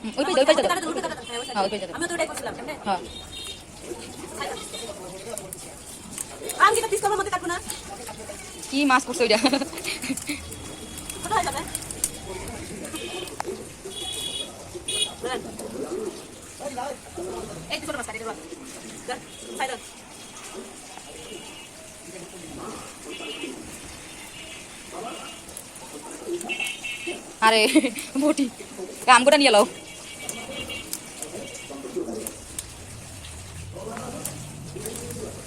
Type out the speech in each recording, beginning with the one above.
ওই পেজ ওই পেজ হ্যাঁ ওই পেজ আমি তো ওটাই করছিলাম কেমনে হ্যাঁ আমি যেটা পিস করব মতে কাটবো না কি মাছ করছে ওইটা ছোট হয়ে যাবে এই ছোট মাছ কাটি দেব যা খাই দাও আরে বটি কাম করে নিয়ে লাও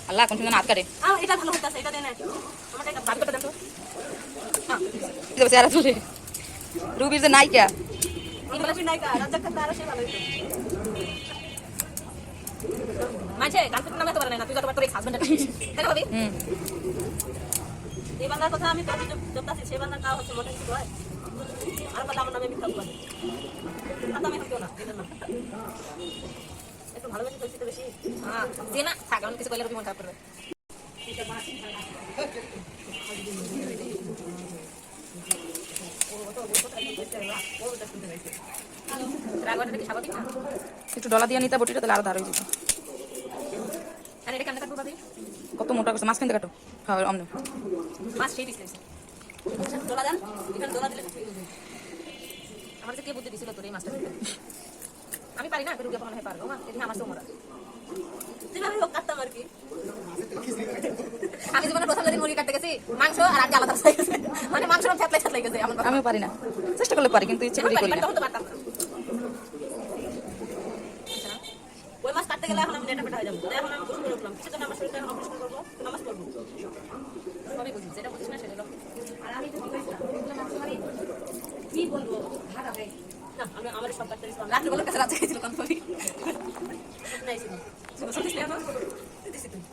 আল্লাহ কোন সময় হাত কাটে এটা ভালো হইতাছে এটা দেন না আমারটা একটা ভাগ করে দেন তো এটা চেহারা তুলে রুবির যে নায়িকা এগুলা তুই নায়িকা রাজ্জাক খান আরো সে ভালো হইতো মাঝে কালকে নামে তো পারে না তুই যতবার তোর হাজবেন্ড তাই হবে এই বাংলার কথা আমি তোর জবতাছি সে বাংলার কাজ হচ্ছে মোটা কিছু হয় আর কথা আমার নামে মিথ্যা বলে কথা আমি হইতো না এজন্য একটু ভালোবেসে কইছি তো বেশি হ্যাঁ যে না থাক আমি কিছু কইলে রবি মন খারাপ করবে একটু ডলা দিয়ে নিতে বটিটা তাহলে আরো ধার হয়ে যেত আর এটা কেমন কাটবো ভাবি কত মোটা করছে মাছ কিনতে কাটো হ্যাঁ অমনে মাছ সেই পিস লেগেছে দোলা দেন এখানে দোলা দিলে আমার যে কে বুদ্ধি দিছিল তোর এই মাছটা দিতে আমি পারি না একটু রুগা বানাতে পারবো মা এদিকে আমার সমরা যেভাবে হোক কাটতাম আর কি আমি জীবনে প্রথম দিন মুরগি কাটতে গেছি মাংস আর আগে আলাদা হয়ে গেছে মানে মাংসটা ফ্যাটলাই ফ্যাটলাই গেছে আমার আমিও পারি না চেষ্টা করলে পারি কিন্তু ইচ্ছে করি করি না তখন তো পারতাম না ওই মাছ কাটতে গেলে এখন আমি নেটা পেটা হয়ে যাবো এখন আমি গোসল করে উঠলাম কিছু জন্য আমার শরীরটা অপারেশন করবো নামাজ পড়বো সবই বুঝি যেটা বুঝিস না সেটা আর আমি তো কি বলবো ভাড়া ভাই না আমি আমার সব কাটতে দিয়েছিলাম রাত্রে বলার কাছে রাতে খেয়েছিল কত ভাবি নাই ছিল সত্যি ছিল না দিছি তুমি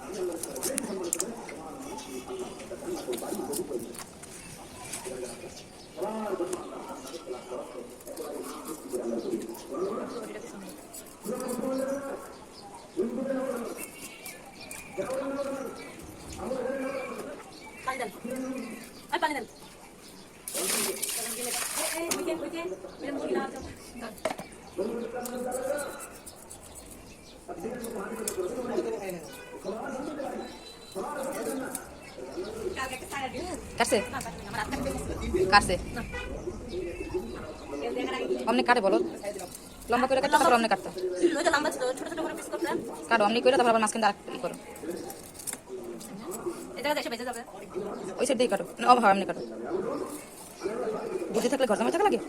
পানি দেন আর পানি দেন কাটছে কাটছে অমনি কাটে বলো লম্বা করে কাটতে তারপর অমনি কাটতে ছোট ছোট করে পিস করতে কাটো অমনি করে তারপর আবার মাছ কিনতে ই করো এটা দেশে বেঁচে যাবে ওই সাইড দিয়ে কাটো ও হ্যাঁ এমনি কাটো বুঝে থাকলে ঘর জামাই থাকা লাগে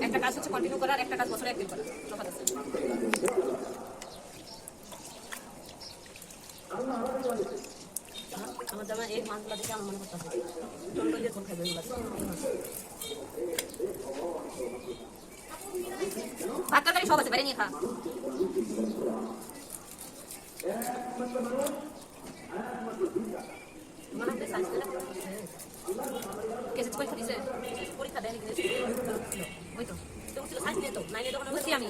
একটা কাজ হচ্ছে কন্টিনিউ করার একটা কাজ বছরে একদিন করা তফাৎ আছে আমার জামা এই মাছগুলো দেখে আমার মনে করতে হবে টন্টন দিয়ে কোন খাইবে এগুলো ভাত তরকারি সব আছে বাইরে নিয়ে খা মানে সাইজ করে কেসে পরীক্ষা দিছে পরীক্ষা দেয়নি ওই তো সাইজ নিয়ে তো নাইনে তখন বুঝছি আমি